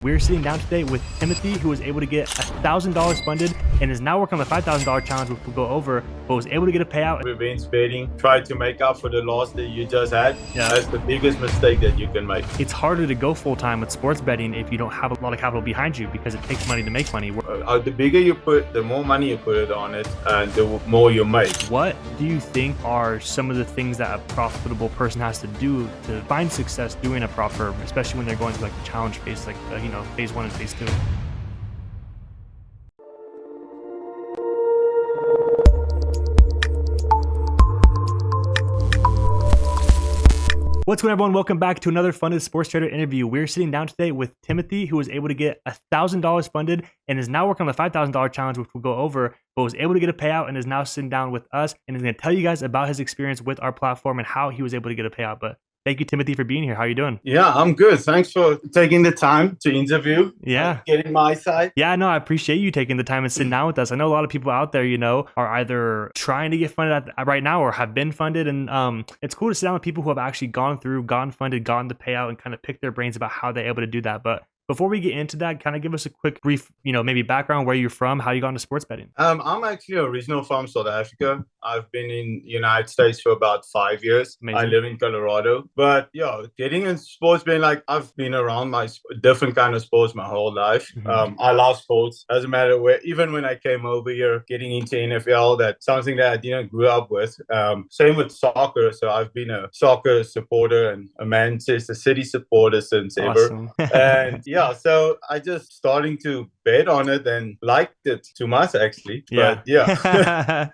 We're sitting down today with Timothy, who was able to get $1,000 funded and is now working on the $5,000 challenge, which we'll go over, but was able to get a payout. Revenge betting, try to make up for the loss that you just had. Yeah. That's the biggest mistake that you can make. It's harder to go full-time with sports betting if you don't have a lot of capital behind you, because it takes money to make money. The bigger you put, the more money you put it on it, and the more you make. What do you think are some of the things that a profitable person has to do to find success doing a prop firm, especially when they're going through like the challenge phase, like phase 1 and phase 2? What's going on, everyone? Welcome back to another Funded Sports Trader interview. We're sitting down today with Timothy, who was able to get $1,000 funded and is now working on the $5,000 challenge, which we'll go over, but was able to get a payout and is now sitting down with us and is going to tell you guys about his experience with our platform and how he was able to get a payout. But thank you, Timothy, for being here. How are you doing? Yeah, I'm good. Thanks for taking the time to interview. Yeah. Getting my side. Yeah, no, I appreciate you taking the time and sitting down with us. I know a lot of people out there, are either trying to get funded right now or have been funded. And it's cool to sit down with people who have actually gone funded, gotten the payout, and kind of pick their brains about how they're able to do that. But before we get into that, kind of give us a quick brief, maybe background, where you're from, how you got into sports betting. I'm actually original from South Africa. I've been in the United States for about 5 years. Amazing. I live in Colorado. But yeah, getting in sports betting, like I've been around my different kind of sports my whole life. Mm-hmm. I love sports. Doesn't matter where, even when I came over here, getting into NFL, that's something that I didn't grow up with. Same with soccer. So I've been a soccer supporter and a Manchester City supporter since Awesome. ever. And yeah, so I just starting to bet on it and liked it too much, actually. Yeah. But yeah.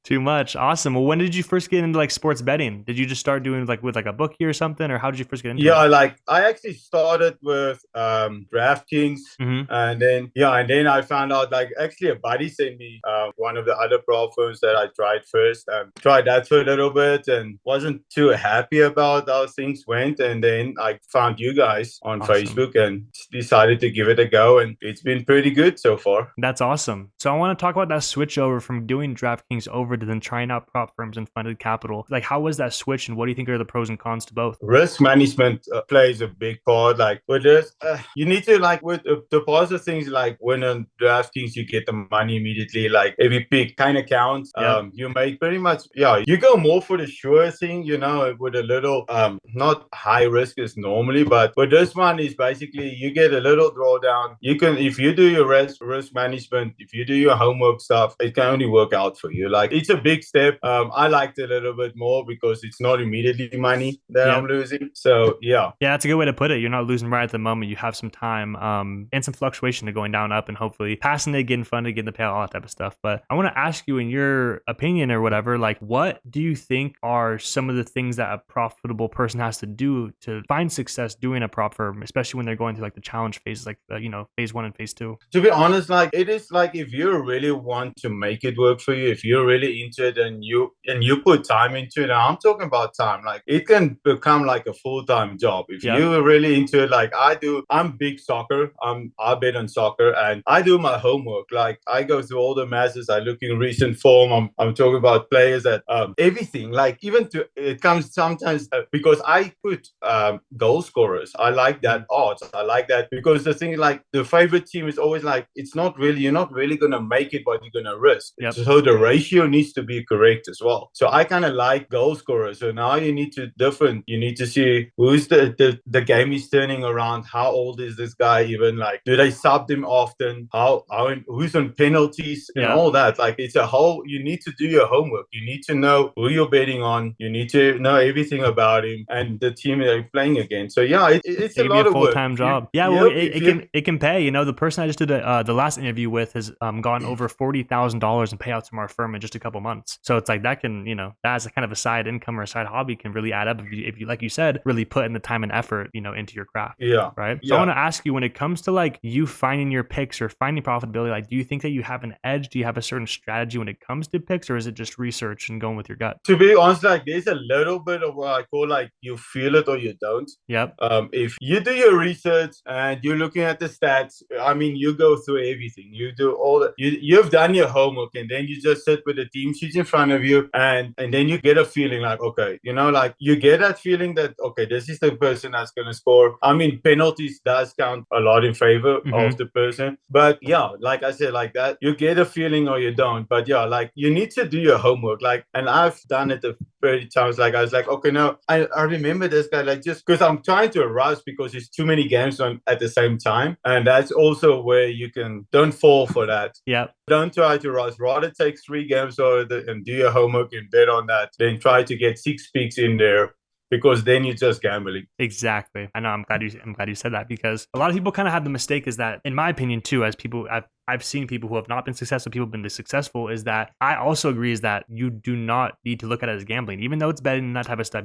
Too much. Awesome. Well, when did you first get into like sports betting? Did you just start doing with a bookie or something, or how did you first get into it? Yeah, I actually started with DraftKings, Mm-hmm. and then I found out, actually a buddy sent me one of the other prop firms that I tried first. Tried that for a little bit and wasn't too happy about how things went, and then I found you guys on Awesome. Facebook and decided to give it a go, and it's been pretty good so far. That's awesome. So I want to talk about that switch over from doing DraftKings over to then trying out prop firms and funded capital. Like, how was that switch, and what do you think are the pros and cons to both? Risk management plays a big part. Like with this, you need to with the positive things, like when on DraftKings you get the money immediately. Like every pick kind of counts. Yeah. You make pretty much, you go more for the sure thing, with a little not high risk as normally, but with this one is basically you get a little drawdown. You can, if you do your risk management, if you do your homework stuff, it can only work out for you. Like it's a big step. I liked it a little bit more because it's not immediately money that I'm losing. So yeah, that's a good way to put it. You're not losing right at the moment. You have some time and some fluctuation to going down, up, and hopefully passing it, getting funded, getting the payout, all that type of stuff. But I want to ask you, in your opinion or whatever, like, what do you think are some of the things that a profitable person has to do to find success doing a prop firm, especially when they're going through like the challenge phases, like phase 1 and phase 2? To be honest, it is if you really want to make it work for you, if you're really into it and you put time into it, and I'm talking about time, it can become like a full-time job if you're really into it. Like I do, I'm big soccer. I bet on soccer, and I do my homework. Like I go through all the matches. I look in recent form. I'm talking about players that everything. Like even to it comes sometimes because I put goal scorers. I like that odds. I like that because the thing the favorite team is always you're not really gonna make it, but you're gonna risk. Yep. So the ratio needs to be correct as well. So I kind of like goal scorers. So now you need to see who's the game is turning around. How old is this guy even? Do they sub him often? Who's on penalties and all that? It's a whole. You need to do your homework. You need to know who you're betting on. You need to know everything about him and the team that you're playing against. So yeah, it's a lot of work. Full-time job. It can pay. The person I just did the last interview with has gotten over $40,000 in payouts from our firm in just a couple months. So it's like that can, that as a kind of a side income or a side hobby can really add up if you like you said, really put in the time and effort, into your craft. Yeah. Right. So I want to ask you, when it comes to you finding your picks or finding profitability, do you think that you have an edge? Do you have a certain strategy when it comes to picks, or is it just research and going with your gut? To be honest, there's a little bit of what I call you feel it or you don't. Yep. If you do your research and you're looking at the stats, mean, you go through everything. You do all the, you've done your homework, and then you just sit with the team sheets in front of you, and then you get a feeling like, okay, you know, like you get that feeling that, okay, this is the person that's going to score. I mean, penalties does count a lot in favor of the person, but yeah, like I said, like that, you get a feeling or you don't. But yeah, like you need to do your homework. Like, and I've done it a 30 times. Like I was like, okay, no, I remember this guy, like just because I'm trying to rush because there's too many games on at the same time. And that's also where you don't fall for that. Yeah. Don't try to rush. Rather take 3 games and do your homework and bet on that. Then try to get 6 picks in there, because then you're just gambling. Exactly. I know. I'm glad you said that, because a lot of people kind of have the mistake is that, in my opinion, too, as people I've seen people who have not been successful, people have been successful, is that I also agree is that you do not need to look at it as gambling, even though it's betting and that type of stuff.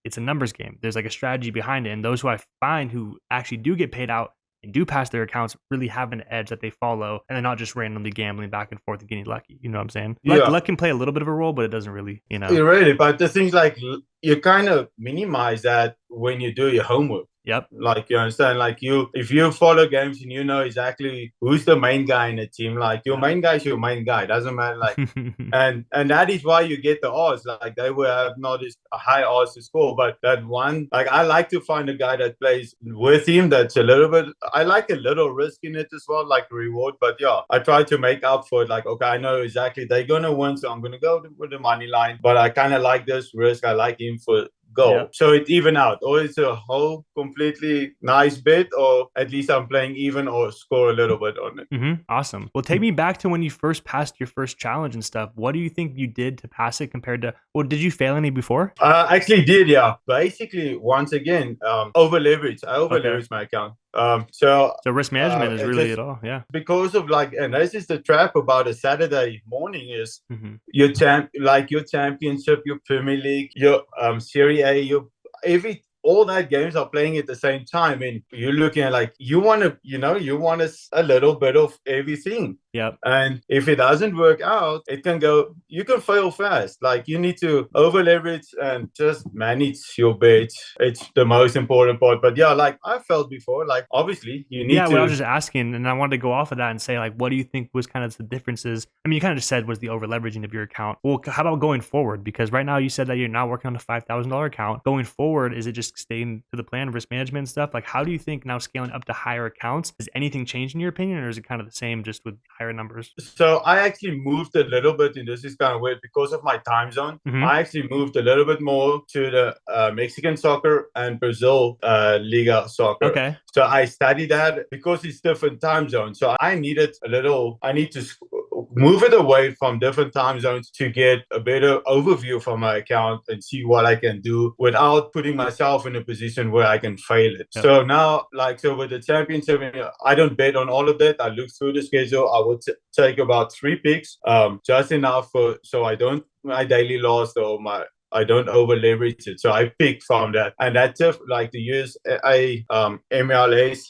It's a numbers game. There's like a strategy behind it, and those who I find who actually do get paid out and do pass their accounts really have an edge that they follow, and they're not just randomly gambling back and forth and getting lucky. You know what I'm saying? Luck can play a little bit of a role, but it doesn't really, Really, but the things like you kind of minimize that when you do your homework. Yep. Like, you understand, like if you follow games and you know exactly who's the main guy in the team, like your main guy is your main guy. Doesn't matter, like, and that is why you get the odds. Like they will have not as high odds to score, but that one, like I like to find a guy that plays with him. That's a little bit. I like a little risk in it as well, like reward. But yeah, I try to make up for it. Like, okay, I know exactly they're gonna win, so I'm gonna go with the money line. But I kind of like this risk. I like him for goal. Yeah. So it even out, or it's a whole completely nice bet, or at least I'm playing even or score a little bit on it. Awesome. Well, take me back to when you first passed your first challenge and stuff. What do you think you did to pass it compared to, well, did you fail any before? Actually did, yeah. Basically, once again, over leverage. I over leveraged my account. So risk management is really it all, yeah. Because of like, and this is the trap about a Saturday morning is your championship, your Premier League, your Serie A, all that games are playing at the same time, and you're looking at like you want a little bit of everything. Yep. And if it doesn't work out, you can fail fast. Like you need to over leverage and just manage your bets. It's the most important part. But yeah, like I felt before, like obviously you need to. Well, I was just asking, and I wanted to go off of that and say, like, what do you think was kind of the differences? I mean, you kind of just said was the over leveraging of your account. Well, how about going forward? Because right now you said that you're now working on a $5,000 account. Going forward, is it just staying to the plan, risk management and stuff? Like, how do you think now scaling up to higher accounts, has anything changed in your opinion, or is it kind of the same just with higher numbers? So I actually moved a little bit, and this is kind of weird because of my time zone. I actually moved a little bit more to the Mexican soccer and Brazil Liga soccer. Okay. So I studied that because it's different time zones. So I need to move it away from different time zones to get a better overview from my account and see what I can do without putting myself in a position where I can fail it. Yep. So now, with the championship, I don't bet on all of that. I look through the schedule. I would take about 3 picks, just enough so I don't my daily loss or I don't over leverage it. So I pick from that. And that's like the USA MLS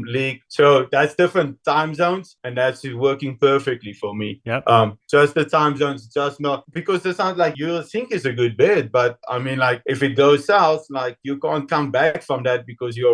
league. So that's different time zones, and that's working perfectly for me. Yep. Just the time zones, just not because it sounds like you think it's a good bet, but I mean, like if it goes south, like you can't come back from that because you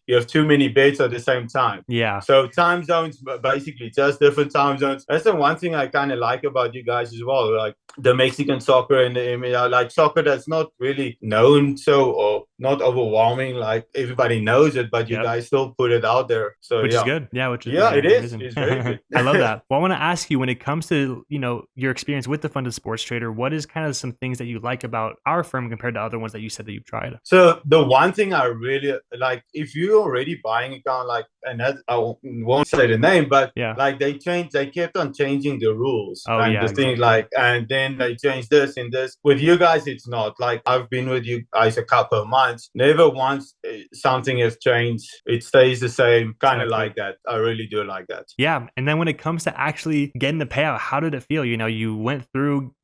have too many bets at the same time. Yeah. So time zones, basically just different time zones. That's the one thing I kind of like about you guys as well. Like the Mexican soccer and the MLS, like soccer that's not really known or not overwhelming, like everybody knows it, but you guys still put it out there. So which is good. Yeah, it is. It's very good. I love that. Well, I want to ask you, when it comes to your experience with the Funded Sports Trader, what is kind of some things that you like about our firm compared to other ones that you said that you've tried? So the one thing I really like, if you're already buying account, like, and that I won't say the name, but like they kept on changing the rules things like, and then they changed this and this. With you guys, it's not like I've been with you guys a couple of months. Never once something has changed. It stays the same, kind of like that. I really do like that. Yeah. And then when it comes to actually getting the payout, how did it feel? You went through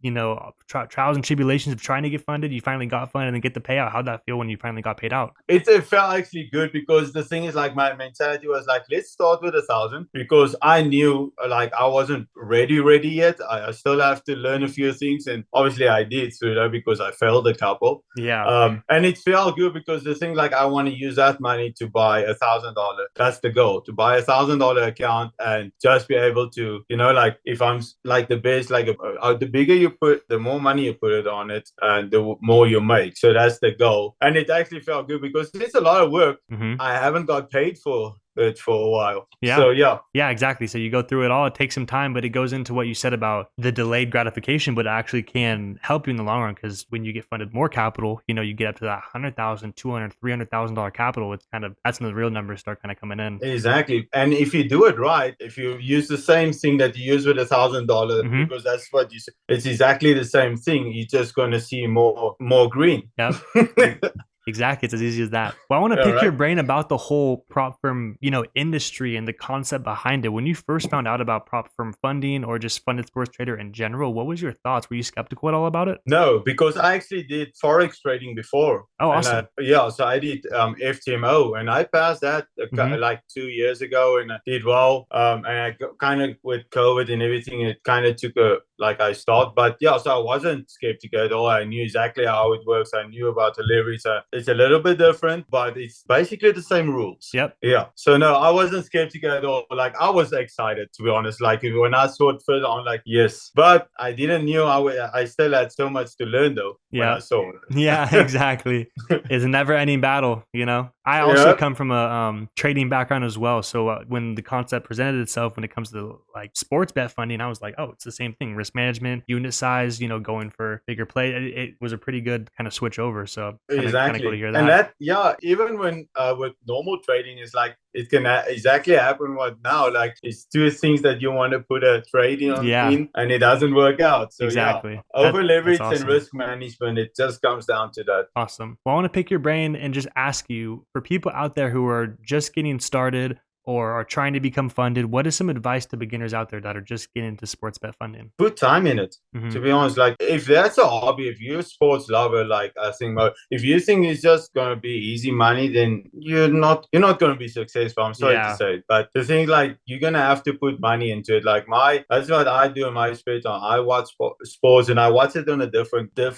trials and tribulations of trying to get funded, you finally got funded and get the payout. How'd that feel when you finally got paid out? It felt actually good because the thing is, like, my mentality was like, let's start with 1,000, because I knew like I wasn't ready yet. I still have to learn a few things, and obviously I did through that because I failed a couple. Yeah. And it felt good because the thing, like, I want to use that money to buy $1,000. That's the goal, to buy $1,000 account and just be able to, like, if I'm like the best, like the bigger you put, the more money you put it on it, and the more you make. So that's the goal. And it actually felt good because it's a lot of work. I haven't got paid for it for a while. Yeah. So yeah, exactly. So you go through it all. It takes some time, but it goes into what you said about the delayed gratification, but it actually can help you in the long run, because when you get funded more capital, you get up to that $100,000, $200,000, $300,000 capital. It's that's when the real numbers start kind of coming in. Exactly. And if you do it right, if you use the same thing that you use with $1,000, because that's what you say, it's exactly the same thing. You're just going to see more green. Yep. Exactly. It's as easy as that. Well, I want to pick your brain about the whole prop firm, industry and the concept behind it. When you first found out about prop firm funding or just funded sports trader in general, what was your thoughts? Were you skeptical at all about it? No, because I actually did Forex trading before. Oh, awesome. So I did FTMO, and I passed that like 2 years ago, and I did well. And I kind of, with COVID and everything, it kind of took I stopped. But so I wasn't skeptical at all. I knew exactly how it works. I knew about the leverage. It's a little bit different, but it's basically the same rules. Yep. Yeah. So no, I wasn't skeptical at all. Like, I was excited, to be honest. Like, when I saw it first, I'm like, yes. But I didn't know I still had so much to learn, though. Yeah. When I saw it. Yeah, exactly. It's a never-ending battle, I also come from a trading background as well. So when the concept presented itself, when it comes to like sports bet funding, I was like, oh, it's the same thing. Risk management, unit size, going for bigger play. It was a pretty good kind of switch over. So kind of cool to hear that. And that, even when with normal trading, is like, it can exactly happen what now. Like, it's two things that you want to put a trade in, and it doesn't work out. So exactly. Over leverage and risk management, it just comes down to that. Awesome. Well, I want to pick your brain and just ask you, for people out there who are just getting started or are trying to become funded, what is some advice to beginners out there that are just getting into sports bet funding? Put time in it. To be honest, like, if that's a hobby, if you're a sports lover, like, I think, if you think it's just going to be easy money, then you're not going to be successful. I'm sorry to say it. But the thing, like, you're going to have to put money into it. Like, that's what I do in my spare time. I watch sports, and I watch it on a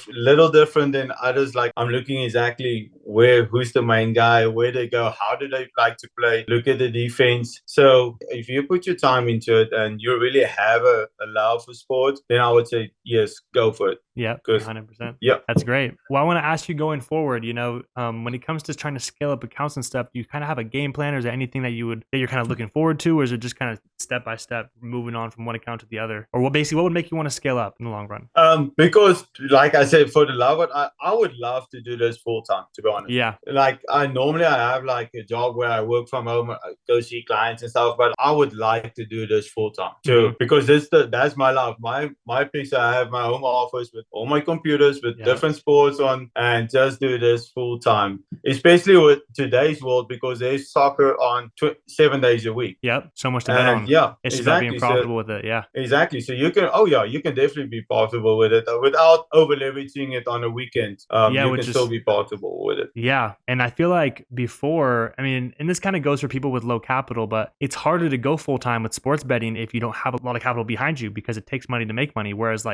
little different than others. Like, I'm looking exactly who's the main guy, where they go, how do they like to play, look at the defense. So if you put your time into it and you really have a love for sports, then I would say, yes, go for it. Yeah, 100%. Yeah, that's great. Well, I want to ask you, going forward, when it comes to trying to scale up accounts and stuff, do you kind of have a game plan, or is there anything that you're kind of looking forward to, or is it just kind of step by step moving on from one account to the other? Or what would make you want to scale up in the long run? Because, like I said, for the love of it, I would love to do this full time, to be honest. Yeah. Like, I have like a job where I work from home, I go see clients and stuff, but I would like to do this full time too, because that's my love. My picture, I have my home office with all my computers with different sports on, and just do this full time, especially with today's world, because there's soccer on 7 days a week. Yep, so much to bet on. Yeah, it's just about being profitable with it. Yeah, exactly. So you can definitely be profitable with it without over leveraging it on a weekend. You can still be profitable with it. Yeah, and I feel like before, and this kind of goes for people with low capital, but it's harder to go full time with sports betting if you don't have a lot of capital behind you, because it takes money to make money. Whereas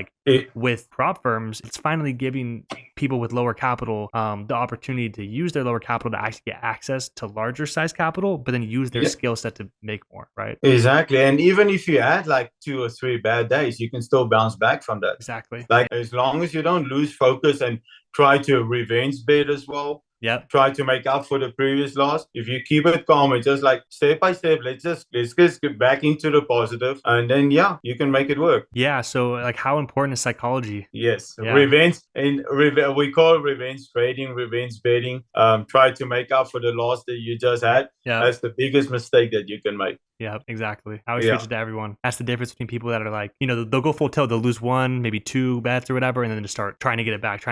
with prop firms, it's finally giving people with lower capital the opportunity to use their lower capital to actually get access to larger size capital, but then use their skill set to make more, right? Exactly. And even if you had like 2 or 3 bad days, you can still bounce back from that. Exactly. Like, as long as you don't lose focus and try to revenge bet as well. Yep. Try to make up for the previous loss. If you keep it calm and just like step by step, let's just get back into the positive, and then you can make it work. Yeah. So, like, how important is psychology? Yes. Yeah. Revenge, we call it revenge trading, revenge betting. Try to make up for the loss that you just had. Yeah. That's the biggest mistake that you can make. Yeah, exactly. I always preach it to everyone. That's the difference between people that are like, they'll go full tilt, they'll lose 1, maybe 2 bets or whatever, and then just start trying to get it back,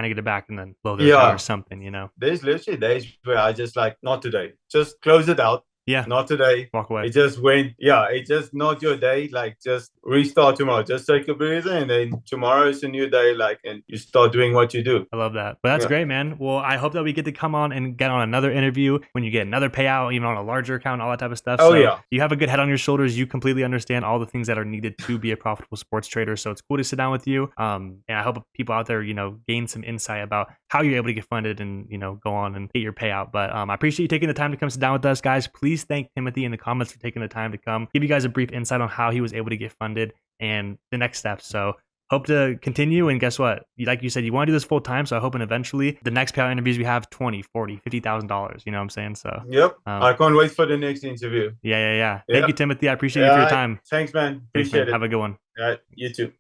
and then blow their account or something, There's literally days where I just like, not today. Just close it out. Yeah. not today. Walk away. It just went, yeah, it's just not your day. Like, just restart tomorrow. Just take a breather, and then tomorrow is a new day. Like, and you start doing what you do. I love that. But that's great, man. Well, I hope that we get to come on and get on another interview when you get another payout, even on a larger account, all that type of stuff. Oh, so yeah. you have a good head on your shoulders. You completely understand all the things that are needed to be a profitable sports trader. So it's cool to sit down with you. And I hope people out there, gain some insight about how you're able to get funded and, go on and get your payout. But I appreciate you taking the time to come sit down with us, guys. Please thank Timothy in the comments for taking the time to come give you guys a brief insight on how he was able to get funded and the next steps. So hope to continue. And guess what? Like you said, you want to do this full time. So I hope eventually the next payout interviews we have $20, $40, $50,000. You know what I'm saying? So yep. I can't wait for the next interview. Yeah. Thank you, Timothy. I appreciate you for your time. Thanks, man. Thanks, Appreciate man. it. Have a good one. All right. You too.